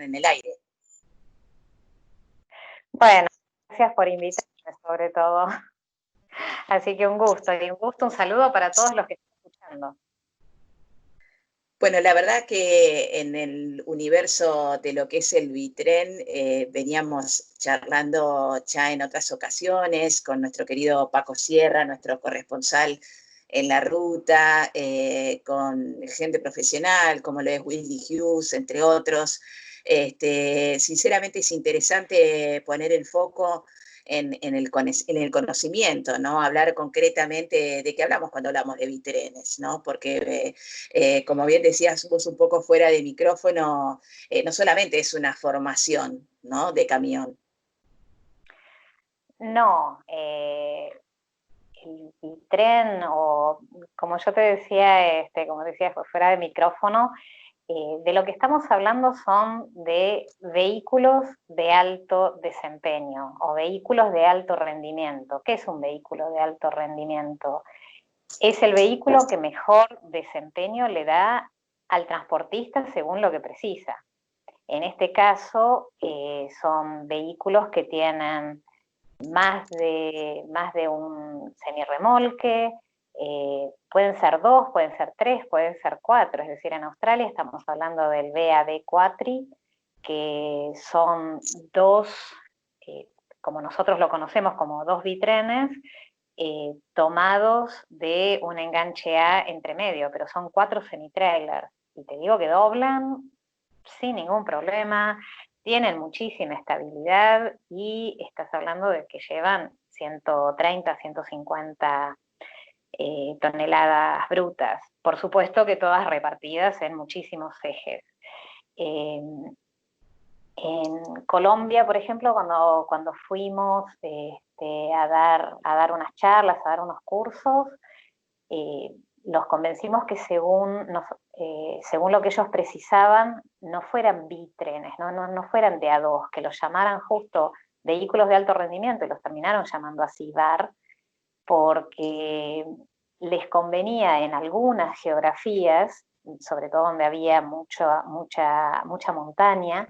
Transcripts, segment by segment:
en el aire. Bueno, gracias por invitarme sobre todo. Así que un gusto, un saludo para todos los que están escuchando. Bueno, la verdad que en el universo de lo que es el Bitren veníamos charlando ya en otras ocasiones con nuestro querido Paco Sierra, nuestro corresponsal en la ruta, con gente profesional como lo es Willy Hughes, entre otros. Sinceramente es interesante poner el foco en el conocimiento, ¿no? Hablar concretamente de qué hablamos cuando hablamos de bitrenes, ¿no? Porque, como bien decías vos un poco fuera de micrófono, no solamente es una formación, ¿no? De camión. No, el bitren, o como yo te decía, como decías fuera de micrófono, de lo que estamos hablando son de vehículos de alto desempeño o vehículos de alto rendimiento. ¿Qué es un vehículo de alto rendimiento? Es el vehículo que mejor desempeño le da al transportista según lo que precisa. En este caso, son vehículos que tienen más de un semirremolque, pueden ser dos, pueden ser tres, pueden ser cuatro. Es decir, en Australia estamos hablando del VAD Quattri, que son dos, como nosotros lo conocemos como dos bitrenes, tomados de un enganche A entre medio, pero son cuatro semi-trailers. Y te digo que doblan sin ningún problema, tienen muchísima estabilidad y estás hablando de que llevan 130, 150 toneladas brutas. Por supuesto que todas repartidas en muchísimos ejes. En Colombia, por ejemplo, cuando fuimos a dar unas charlas, a dar unos cursos, los convencimos que según lo que ellos precisaban, no fueran bitrenes, no fueran de a dos, que los llamaran justo vehículos de alto rendimiento, y los terminaron llamando así VAR, porque les convenía en algunas geografías, sobre todo donde había mucha montaña,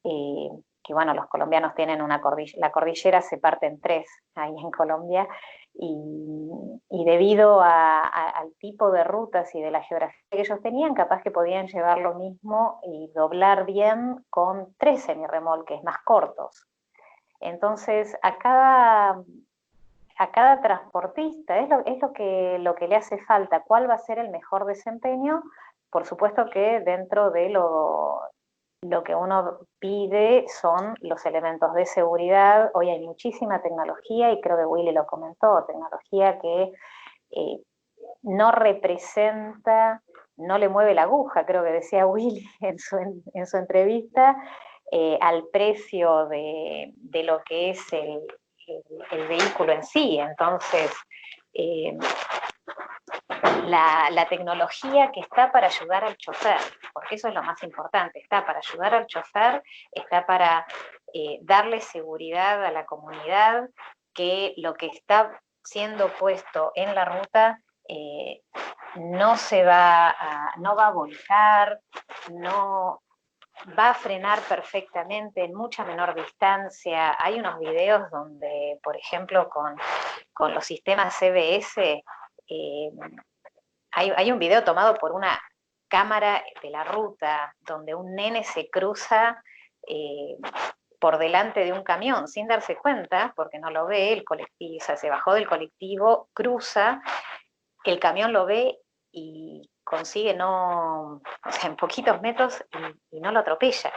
que bueno, los colombianos tienen la cordillera se parte en tres ahí en Colombia, y debido al tipo de rutas y de la geografía que ellos tenían, capaz que podían llevar lo mismo y doblar bien con tres semirremolques más cortos. Entonces, a cada transportista es lo que le hace falta, cuál va a ser el mejor desempeño. Por supuesto que dentro de lo que uno pide son los elementos de seguridad. Hoy hay muchísima tecnología, y creo que Willy lo comentó, tecnología que no representa, no le mueve la aguja, creo que decía Willy en su entrevista, al precio de lo que es el vehículo en sí. Entonces, la tecnología que está para ayudar al chofer, porque eso es lo más importante, está para ayudar al chofer, está para darle seguridad a la comunidad, que lo que está siendo puesto en la ruta no va a volcar, no va a frenar perfectamente en mucha menor distancia. Hay unos videos donde, por ejemplo, con los sistemas CBS, hay un video tomado por una cámara de la ruta donde un nene se cruza por delante de un camión sin darse cuenta, porque no lo ve, el colectivo, o sea, se bajó del colectivo, cruza, el camión lo ve y consigue o sea, en poquitos metros, y no lo atropella.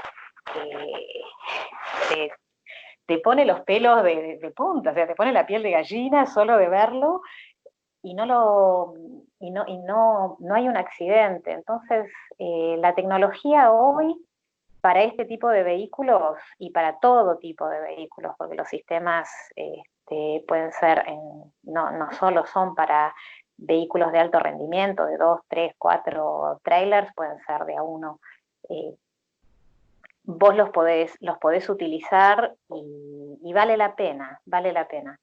Te, te pone los pelos de punta, o sea, te pone la piel de gallina solo de verlo, y no hay un accidente. Entonces, la tecnología hoy para este tipo de vehículos y para todo tipo de vehículos, porque los sistemas pueden ser, no solo son para vehículos de alto rendimiento, de 2, 3, 4 trailers, pueden ser de a uno. Vos los podés utilizar, y vale la pena, vale la pena.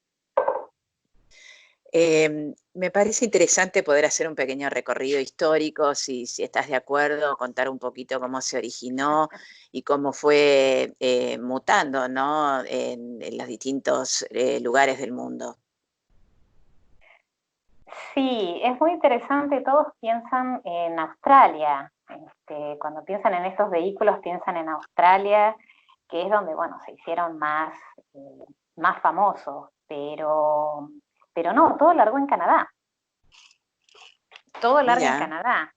Me parece interesante poder hacer un pequeño recorrido histórico, si estás de acuerdo, contar un poquito cómo se originó y cómo fue mutando, ¿no? En los distintos lugares del mundo. Sí, es muy interesante. Todos piensan en Australia. Cuando piensan en estos vehículos, piensan en Australia, que es donde, bueno, se hicieron más famosos, pero no, todo largó en Canadá. Todo larga en Mira, Canadá.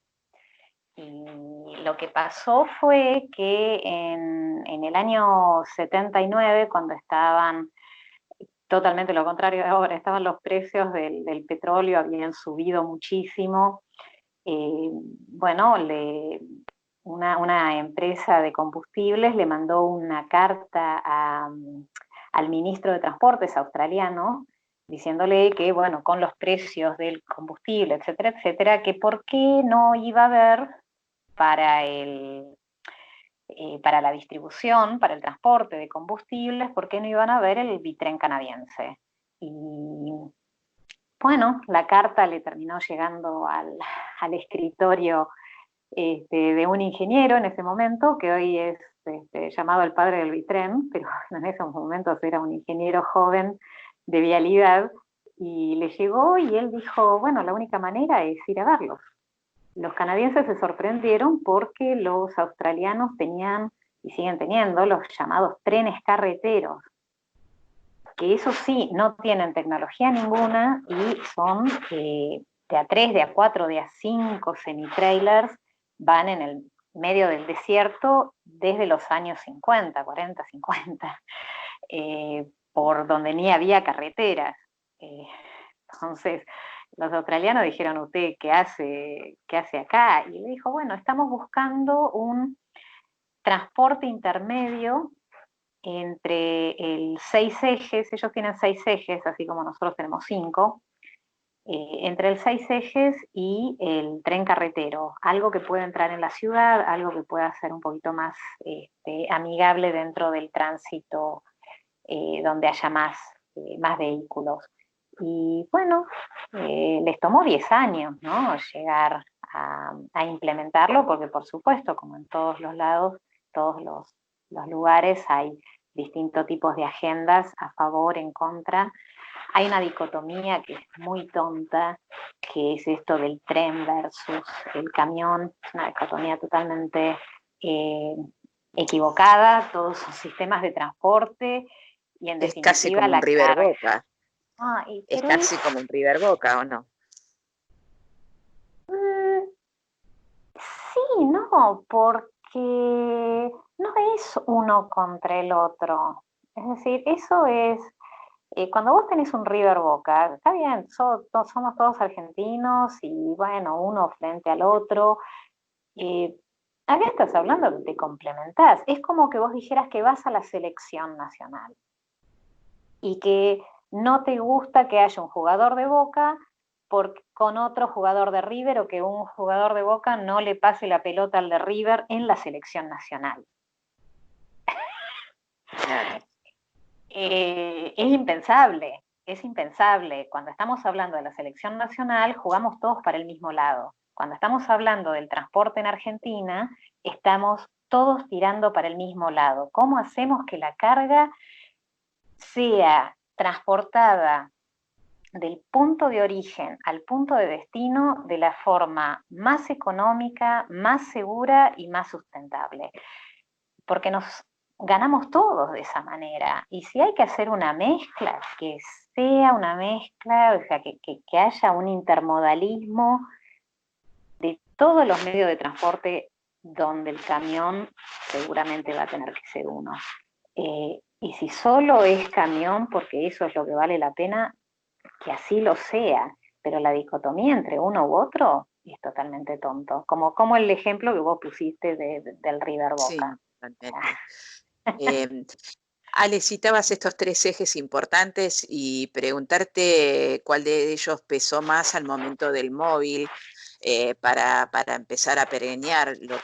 Y lo que pasó fue que en el año 79, cuando estaban totalmente lo contrario de ahora, estaban los precios del petróleo, habían subido muchísimo. Bueno, una empresa de combustibles le mandó una carta al ministro de Transportes australiano diciéndole que, bueno, con los precios del combustible, etcétera, etcétera, que por qué no iba a haber para para la distribución, para el transporte de combustibles, por qué no iban a ver el bitren canadiense. Y bueno, la carta le terminó llegando al escritorio de un ingeniero en ese momento, que hoy es llamado el padre del Bitren, pero en esos momentos era un ingeniero joven de vialidad, y le llegó y él dijo, bueno, la única manera es ir a verlos. Los canadienses se sorprendieron porque los australianos tenían y siguen teniendo los llamados trenes carreteros, que eso sí, no tienen tecnología ninguna y son de a 3, de a 4, de a 5 semi-trailers, van en el medio del desierto desde los años 50, 40, 50, por donde ni había carreteras. Eh, entonces, los australianos dijeron, ¿usted qué hace acá? Y le dijo, bueno, estamos buscando un transporte intermedio entre el 6 ejes, ellos tienen 6 ejes, así como nosotros tenemos 5, entre el 6 ejes y el tren carretero, algo que pueda entrar en la ciudad, algo que pueda ser un poquito más amigable dentro del tránsito, donde haya más vehículos. Y bueno, les tomó 10 años, ¿no? Llegar a implementarlo, porque por supuesto, como en todos los lados, todos los lugares, hay distintos tipos de agendas a favor, en contra. Hay una dicotomía que es muy tonta, que es esto del tren versus el camión. Es una dicotomía totalmente eh, equivocada. Todos son sistemas de transporte y en es casi definitiva como un la River carga. Boca, es Pero es casi como un River Boca, ¿o no? mm, sí, no, porque no es uno contra el otro. Es decir, eso es, cuando vos tenés un River Boca, está bien, somos todos argentinos y bueno, uno frente al otro. eh, Acá estás hablando que te complementás. Es como que vos dijeras que vas a la selección nacional y que no te gusta que haya un jugador de Boca con otro jugador de River, o que un jugador de Boca no le pase la pelota al de River en la selección nacional. Claro. Es impensable, es impensable. Cuando estamos hablando de la selección nacional, jugamos todos para el mismo lado. Cuando estamos hablando del transporte en Argentina, estamos todos tirando para el mismo lado. ¿Cómo hacemos que la carga sea transportada del punto de origen al punto de destino de la forma más económica, más segura y más sustentable? Porque nos ganamos todos de esa manera. Y si hay que hacer una mezcla, que sea una mezcla, o sea, que haya un intermodalismo de todos los medios de transporte, donde el camión seguramente va a tener que ser uno. Y si solo es camión, porque eso es lo que vale la pena, que así lo sea, pero la dicotomía entre uno u otro es totalmente tonto, como el ejemplo que vos pusiste del River Sí, Boca. totalmente. Em, Ale, citabas estos tres ejes importantes y preguntarte cuál de ellos pesó más al momento del móvil para empezar a perenniar lo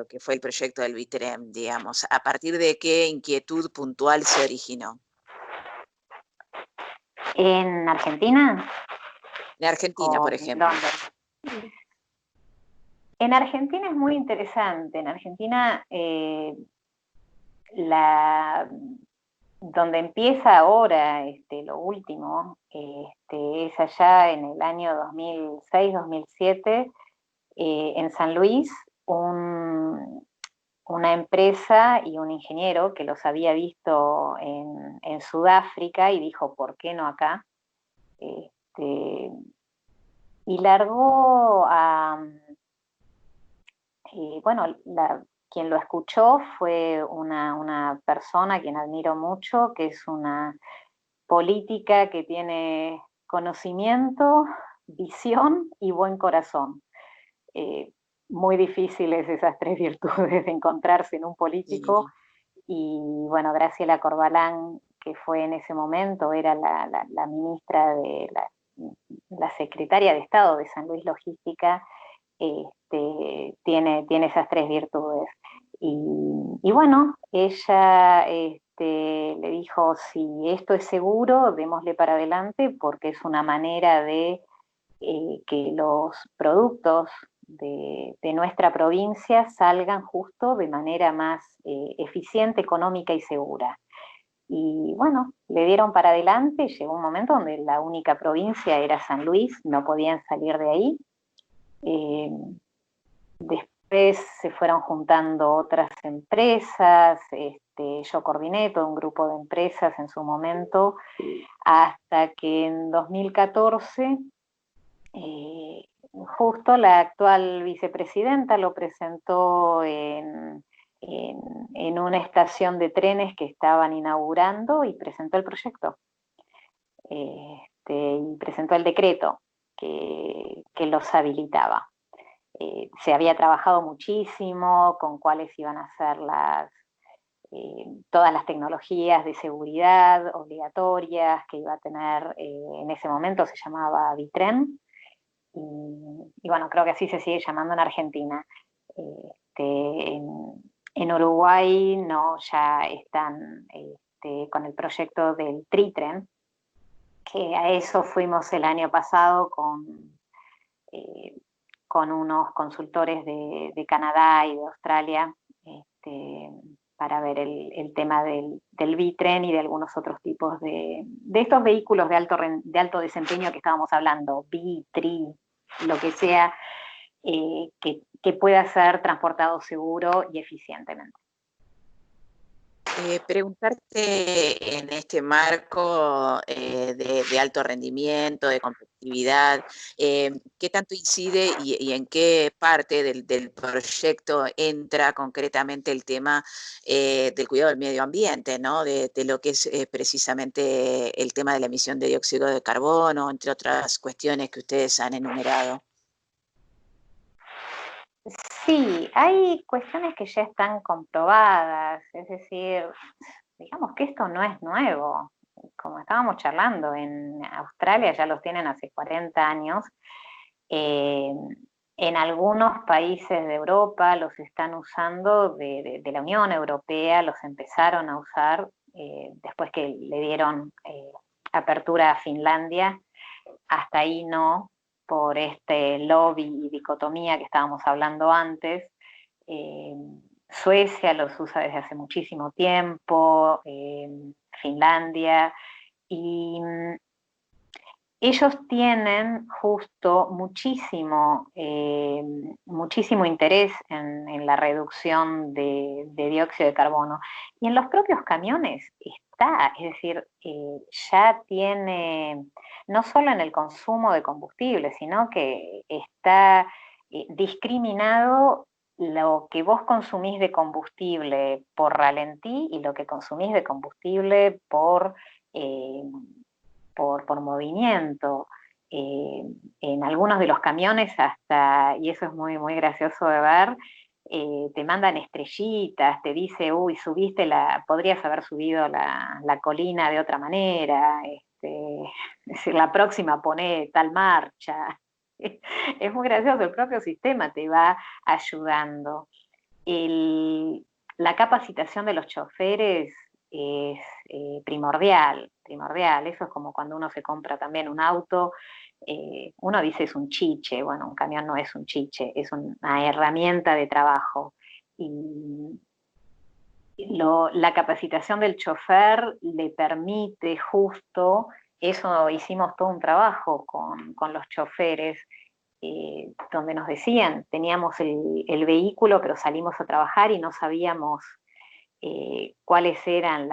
que fue el proyecto del Bitrem, digamos. ¿A partir de qué inquietud puntual se originó? En Argentina, En Argentina, por con ejemplo. London. En Argentina es muy interesante. En Argentina, donde empieza ahora lo último, es allá en el año 2006-2007, en San Luis, una empresa y un ingeniero que los había visto en Sudáfrica y dijo, ¿por qué no acá? Y largó a... bueno, quien lo escuchó fue una persona a quien admiro mucho, que es una política que tiene conocimiento, visión y buen corazón. Eh, Muy difíciles esas tres virtudes de encontrarse en un político. Sí. Y bueno, Graciela Corbalán, que fue en ese momento, era la ministra de la secretaria de Estado de San Luis Logística, tiene esas tres virtudes. Y bueno, ella le dijo, si esto es seguro, démosle para adelante, porque es una manera de que los productos de nuestra provincia salgan justo de manera más eficiente, económica y segura. Y bueno, le dieron para adelante, llegó un momento donde la única provincia era San Luis, no podían salir de ahí. Después se fueron juntando otras empresas, yo coordiné todo un grupo de empresas en su momento, hasta que en 2014 justo la actual vicepresidenta lo presentó en una estación de trenes que estaban inaugurando y presentó el proyecto. Y presentó el decreto que los habilitaba. Se había trabajado muchísimo con cuáles iban a ser todas las tecnologías de seguridad obligatorias que iba a tener, en ese momento se llamaba Vitren, y bueno, creo que así se sigue llamando en Argentina. En Uruguay no, ya están con el proyecto del Tritren, que a eso fuimos el año pasado eh, con unos consultores de Canadá y de Australia, para ver el tema del Bitren y de algunos otros tipos de estos vehículos de alto desempeño que estábamos hablando, Tri, lo que sea, que pueda ser transportado seguro y eficientemente. Preguntarte en este marco de alto rendimiento, de competitividad, ¿qué tanto incide y en qué parte del proyecto entra concretamente el tema del cuidado del medio ambiente, ¿no? De lo que es precisamente el tema de la emisión de dióxido de carbono, entre otras cuestiones que ustedes han enumerado? Sí, hay cuestiones que ya están comprobadas, es decir, digamos que esto no es nuevo. Como estábamos charlando, en Australia ya los tienen hace 40 años. Eh, en algunos países de Europa los están usando, de la Unión Europea, los empezaron a usar después que le dieron apertura a Finlandia. Hasta ahí no, por este lobby y dicotomía que estábamos hablando antes. Eh, Suecia los usa desde hace muchísimo tiempo, Finlandia, y ellos tienen justo muchísimo interés en la reducción de dióxido de carbono. Y en los propios camiones está, es decir, ya tiene, no solo en el consumo de combustible, sino que está discriminado lo que vos consumís de combustible por ralentí y lo que consumís de combustible eh, por movimiento. Eh, en algunos de los camiones hasta, y eso es muy gracioso de ver, te mandan estrellitas, te dice, uy, podrías haber subido la colina de otra manera, es decir, la próxima pone tal marcha. Es muy gracioso, el propio sistema te va ayudando. La capacitación de los choferes es primordial. Eso es como cuando uno se compra también un auto, uno dice es un chiche, bueno, un camión no es un chiche, es una herramienta de trabajo. Y la capacitación del chofer le permite justo, eso hicimos todo un trabajo con los choferes, donde nos decían, teníamos el vehículo, pero salimos a trabajar y no sabíamos cuáles eran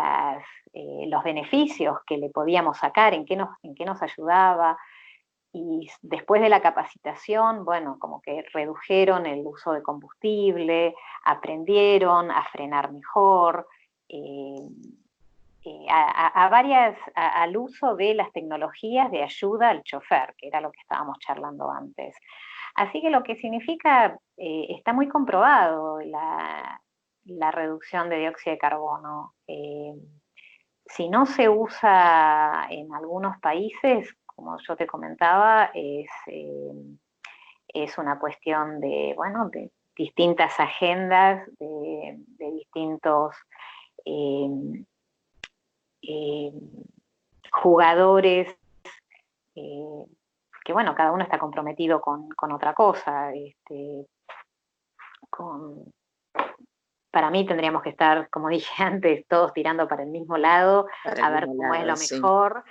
los beneficios que le podíamos sacar, en qué nos ayudaba. Y después de la capacitación, bueno, como que redujeron el uso de combustible, aprendieron a frenar mejor, eh, al uso de las tecnologías de ayuda al chofer, que era lo que estábamos charlando antes. Así que lo que significa, está muy comprobado la reducción de dióxido de carbono. Si no se usa en algunos países, como yo te comentaba, es una cuestión de, bueno, de distintas agendas, de distintos eh, eh, jugadores, eh, que bueno, cada uno está comprometido con otra cosa. Con, para mí tendríamos que estar, como dije antes, todos tirando para el mismo lado, Para a el ver mismo cómo es lado, lo sí. mejor.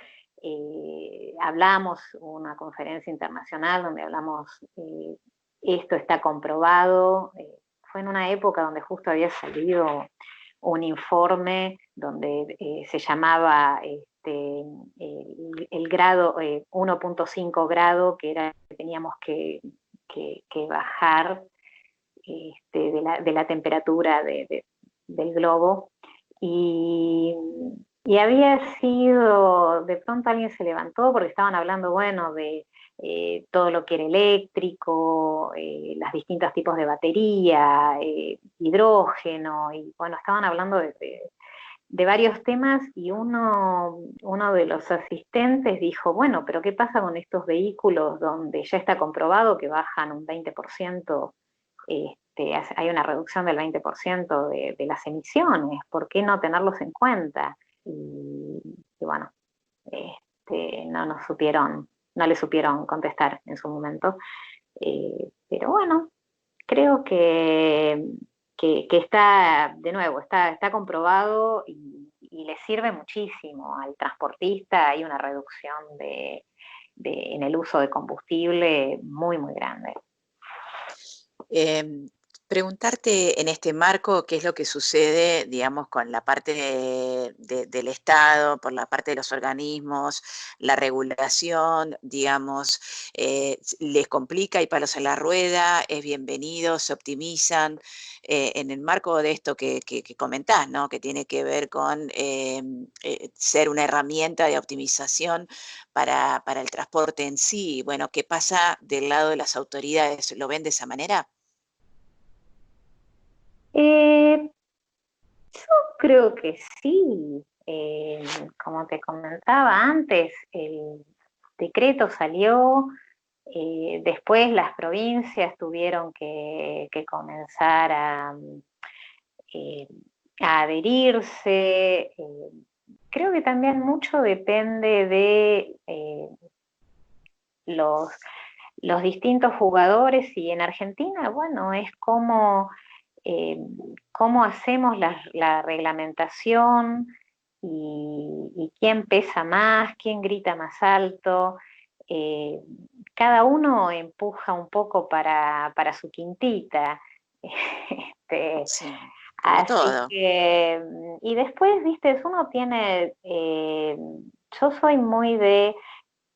Hablamos una conferencia internacional donde hablamos, esto está comprobado. Fue en una época donde justo había salido un informe donde se llamaba el grado 1.5 grado, que era que teníamos que bajar de la temperatura del globo. Y, y había sido, de pronto alguien se levantó porque estaban hablando, bueno, de todo lo que era eléctrico, los distintos tipos de batería, hidrógeno, y bueno, estaban hablando de varios temas y uno de los asistentes dijo, bueno, pero ¿qué pasa con estos vehículos donde ya está comprobado que bajan un 20%? Hay una reducción del 20% de las emisiones, ¿por qué no tenerlos en cuenta? Y bueno, no nos supieron, no le supieron contestar en su momento. Pero bueno, creo que está, de nuevo, está comprobado y le sirve muchísimo al transportista. Hay una reducción en el uso de combustible muy, muy grande. Em, Preguntarte en este marco qué es lo que sucede, digamos, con la parte del Estado, por la parte de los organismos, la regulación, digamos, les complica, hay palos en la rueda, es bienvenido, se optimizan, en el marco de esto que comentás, ¿no? Que tiene que ver con ser una herramienta de optimización para el transporte en sí. Bueno, ¿qué pasa del lado de las autoridades? ¿Lo ven de esa manera? Eh, yo creo que sí. Como te comentaba antes, el decreto salió, después las provincias tuvieron que comenzar eh, a adherirse. Creo que también mucho depende de los, los distintos jugadores y en Argentina, bueno, es eh, cómo hacemos la reglamentación y quién pesa más, quién grita más alto. Eh, Cada uno empuja un poco para su quintita. Este, Sí, como así todo. que, y después, viste, uno tiene, yo soy muy de,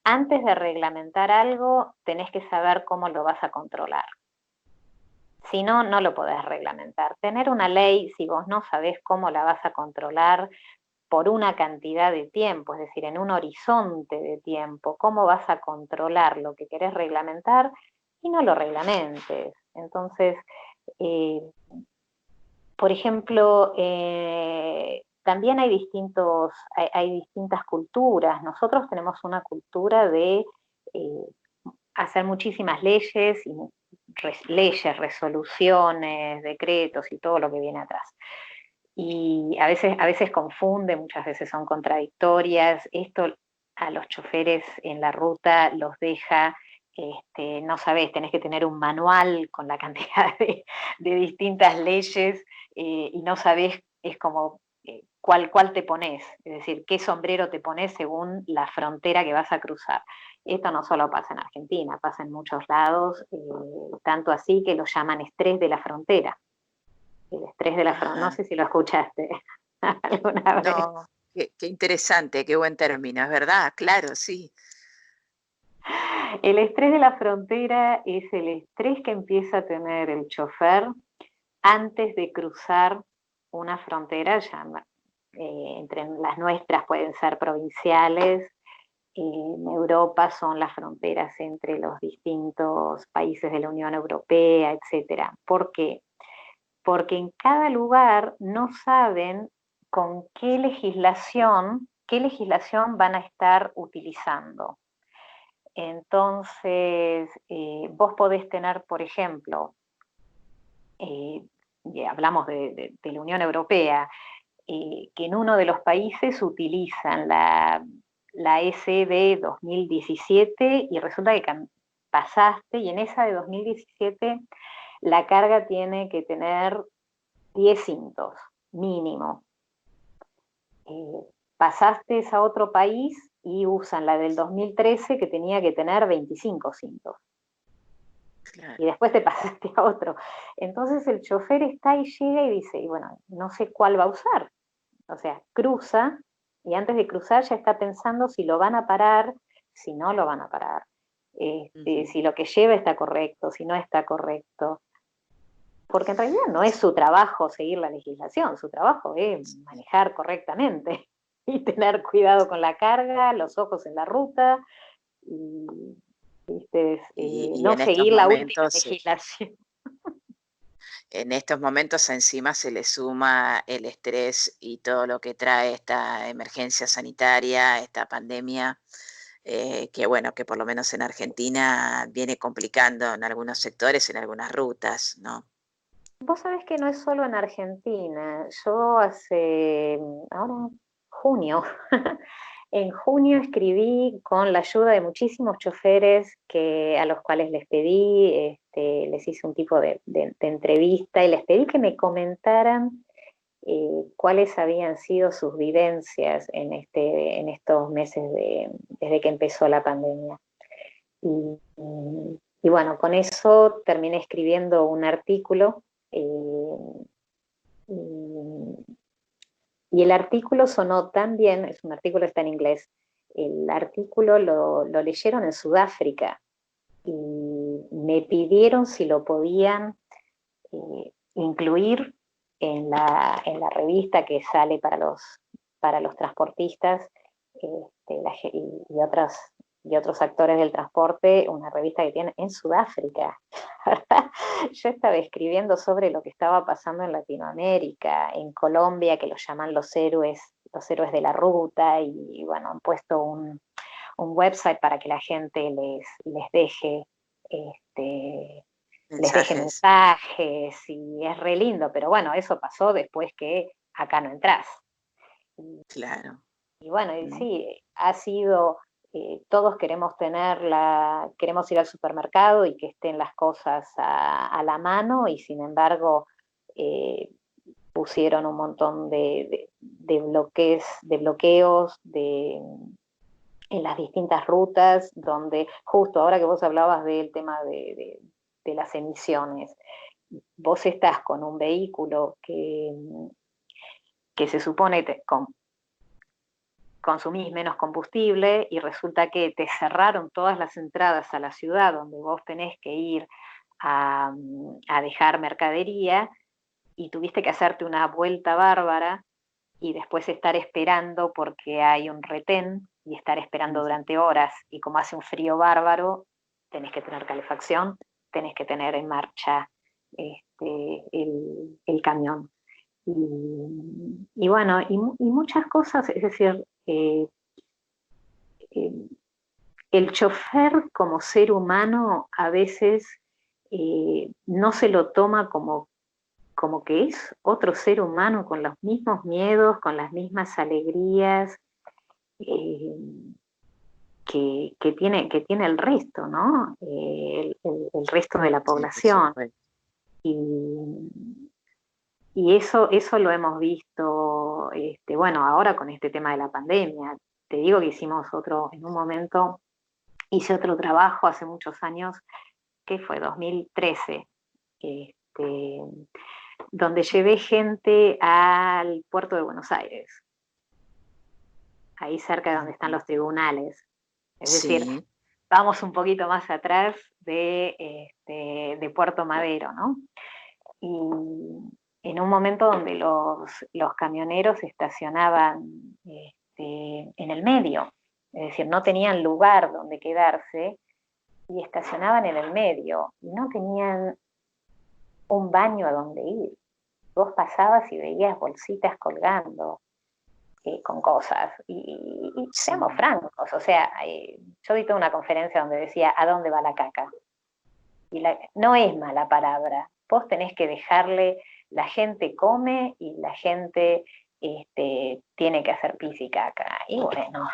antes de reglamentar algo, tenés que saber cómo lo vas a controlar. Si no, no lo podés reglamentar. Tener una ley, si vos no sabés cómo la vas a controlar por una cantidad de tiempo, es decir, en un horizonte de tiempo, cómo vas a controlar lo que querés reglamentar y no lo reglamentes. Entonces, eh, por ejemplo, también hay distintas culturas. Nosotros tenemos una cultura de eh, hacer muchísimas leyes, leyes, resoluciones, decretos y todo lo que viene atrás. Y a veces confunde, muchas veces son contradictorias. Esto a los choferes en la ruta los deja, no sabés, tenés que tener un manual con la cantidad de distintas leyes, y no sabés, es como cuál te pones, es decir, qué sombrero te pones según la frontera que vas a cruzar. Esto no solo pasa en Argentina, pasa en muchos lados, tanto así que lo llaman estrés de la frontera. El estrés de la frontera, no Ajá. sé si lo escuchaste alguna vez. No, qué interesante, qué buen término, es verdad, claro, sí. El estrés de la frontera es el estrés que empieza a tener el chofer antes de cruzar una frontera, ya, entre las nuestras pueden ser provinciales, en Europa son las fronteras entre los distintos países de la Unión Europea, etcétera. ¿Por qué? Porque en cada lugar no saben con qué legislación van a estar utilizando. Entonces, vos podés tener, por ejemplo, eh, hablamos de la Unión Europea, que en uno de los países utilizan la SD 2017 y resulta que pasaste y en esa de 2017 la carga tiene que tener 10 cintos mínimo. Pasaste a otro país y usan la del 2013 que tenía que tener 25 cintos. Y Claro. después te pasaste a otro. Entonces el chofer está y llega y dice, y bueno, no sé cuál va a usar. O sea, cruza y antes de cruzar ya está pensando si lo van a parar, si no lo van a parar, Ujú. si lo que lleva está correcto, si no está correcto. Porque en realidad no es su trabajo seguir la legislación, su trabajo es manejar correctamente y tener cuidado con la carga, los ojos en la ruta y, ¿viste? Y No en estos seguir la última momentos, legislación. encima se le suma el estrés y todo lo que trae esta emergencia sanitaria, esta pandemia, que bueno, que por lo menos en Argentina viene complicando en algunos sectores, en algunas rutas, ¿no? Vos sabés que no es solo en Argentina. Yo ahora, junio, en junio escribí con la ayuda de muchísimos choferes a los cuales les pedí, les hice un tipo de entrevista y les pedí que me comentaran cuáles habían sido sus vivencias en estos meses desde que empezó la pandemia. Y, y bueno, con eso terminé escribiendo un artículo. Y, y el artículo sonó tan bien, es un artículo, está en inglés, el artículo lo leyeron en Sudáfrica y me pidieron si lo podían incluir en la revista que sale para los transportistas, y otros actores del transporte, una revista que tiene en Sudáfrica. Yo estaba escribiendo sobre lo que estaba pasando en Latinoamérica, en Colombia, que los llaman los héroes de la ruta, y bueno, han puesto un website para que la gente les deje este, les deje Mensajes, mensajes y es re lindo, pero bueno, eso pasó después que acá no entrás. Y, claro. y bueno, y Mm. sí, ha sido, todos queremos ir al supermercado y que estén las cosas a la mano y sin embargo eh, pusieron un montón de bloqueos en las distintas rutas, donde justo ahora que vos hablabas del tema de las emisiones, vos estás con un vehículo que se supone que consumís menos combustible y resulta que te cerraron todas las entradas a la ciudad donde vos tenés que ir a dejar mercadería y tuviste que hacerte una vuelta bárbara y después estar esperando porque hay un retén y estar esperando Ujú. durante horas y como hace un frío bárbaro, tenés que tener calefacción, tenés que tener en marcha el camión. Y bueno, y muchas cosas, es decir, eh, el chofer como ser humano a veces no se lo toma como que es otro ser humano con los mismos miedos, con las mismas alegrías. eh, que tiene el resto, ¿no? El resto de la Sí, por población. supuesto. Y, y eso lo hemos visto, bueno, ahora con este tema de la pandemia. Te digo que en un momento, hice otro trabajo hace muchos años, que fue 2013, este, donde llevé gente al puerto de Buenos Aires, ahí cerca de donde están Ujú. los tribunales. Es decir, Sí, vamos un poquito más atrás de Puerto Madero, ¿no? Y en un momento donde los camioneros estacionaban en el medio, es decir, no tenían lugar donde quedarse y estacionaban en el medio y no tenían un baño a donde ir. Vos pasabas y veías bolsitas colgando con cosas. Y seamos sí, francos, o sea, yo di toda una conferencia donde decía, ¿a dónde va la caca? Y no es mala palabra. Vos tenés que dejarle, la gente come y la gente tiene que hacer pis y caca. Y bueno,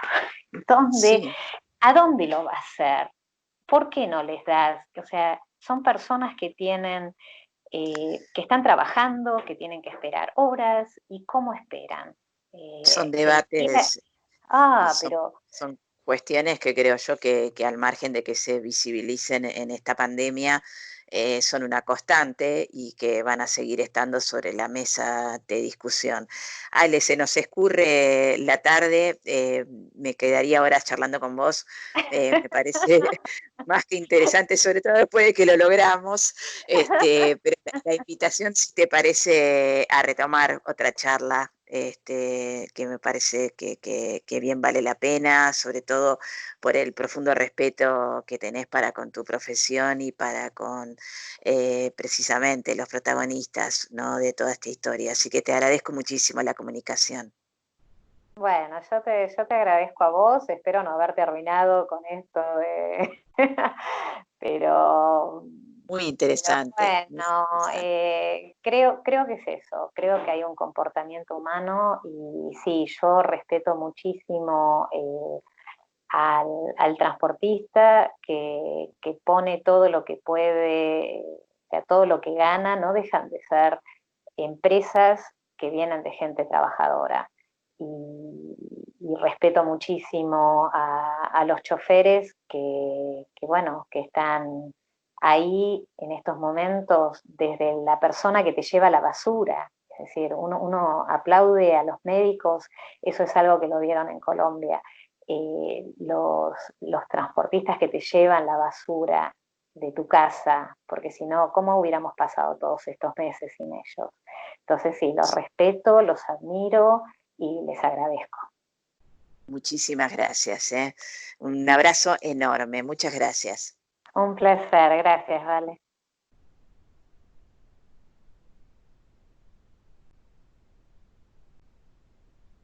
sí. ¿a dónde lo va a hacer? ¿Por qué no les das? O sea, son personas que están trabajando, que tienen que esperar horas, y cómo esperan. Son Se les tira, debates y son, pero son cuestiones que creo yo que al margen de que se visibilicen en esta pandemia, son una constante y que van a seguir estando sobre la mesa de discusión. Ale, se nos escurre la tarde, me quedaría horas charlando con vos, me parece más que interesante, sobre todo después de que lo logramos, pero la invitación, si te parece, a retomar otra charla, que me parece que bien vale la pena, sobre todo por el profundo respeto que tenés para con tu profesión y para con precisamente los protagonistas, ¿no?, de toda esta historia. Así que te agradezco muchísimo la comunicación. bueno, yo te agradezco a vos, espero no haberte arruinado con esto de... pero, Muy pero interesante, muy bueno, interesante. creo que es eso, creo que hay un comportamiento humano y sí, yo respeto muchísimo al transportista que pone todo lo que puede, o sea, todo lo que gana, no dejan de ser empresas que vienen de gente trabajadora. Y respeto muchísimo a los choferes bueno, que están ahí en estos momentos, desde la persona que te lleva la basura. Es decir, uno aplaude a los médicos, eso es algo que lo vieron en Colombia. Los transportistas que te llevan la basura de tu casa, porque si no, ¿cómo hubiéramos pasado todos estos meses sin ellos? Entonces sí, los respeto, los admiro y les agradezco. Muchísimas gracias, ¿eh? Un abrazo enorme, muchas gracias. Un placer, gracias, Vale.